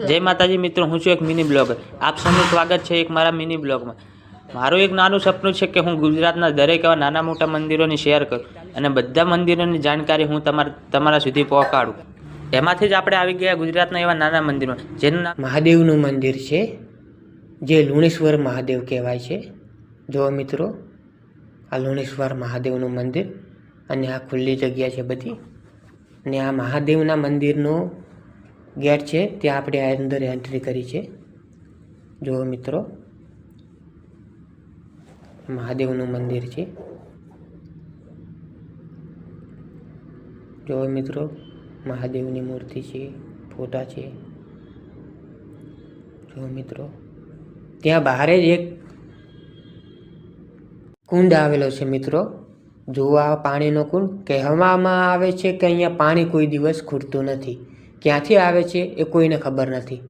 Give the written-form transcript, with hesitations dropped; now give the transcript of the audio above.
જય માતાજી મિત્રો, હું છું એક મિની બ્લોગર. આપ સૌનું સ્વાગત છે એક મારા મિની બ્લોગમાં. મારું એક નાનું સપનું છે કે હું ગુજરાતના દરેક એવા નાના મોટા મંદિરોની શેર કરું અને બધા મંદિરોની જાણકારી હું તમારા સુધી પહોંચાડું. એમાંથી જ આપણે આવી ગયા ગુજરાતના એવા નાના મંદિરો જેનું નામ મહાદેવનું મંદિર છે, જે લુણેશ્વર મહાદેવ કહેવાય છે. જો મિત્રો, આ લુણેશ્વર મહાદેવનું મંદિર અને આ ખુલ્લી જગ્યા છે બધી, અને આ મહાદેવના મંદિરનો ગેટ છે, ત્યાં આપણે અંદર એન્ટ્રી કરી છે. જો મિત્રો, મહાદેવનું મંદિર છે. જો મિત્રો, મહાદેવની મૂર્તિ છે, ફોટા છે. જો મિત્રો, ત્યાં બહાર જ એક કુંડ આવેલો છે મિત્રો. જો આ પાણીનો કુંડ કહેવામાં આવે છે કે અહીંયા પાણી કોઈ દિવસ ખૂટતું નથી. ક્યાંથી આવે છે એ કોઈને ખબર નથી.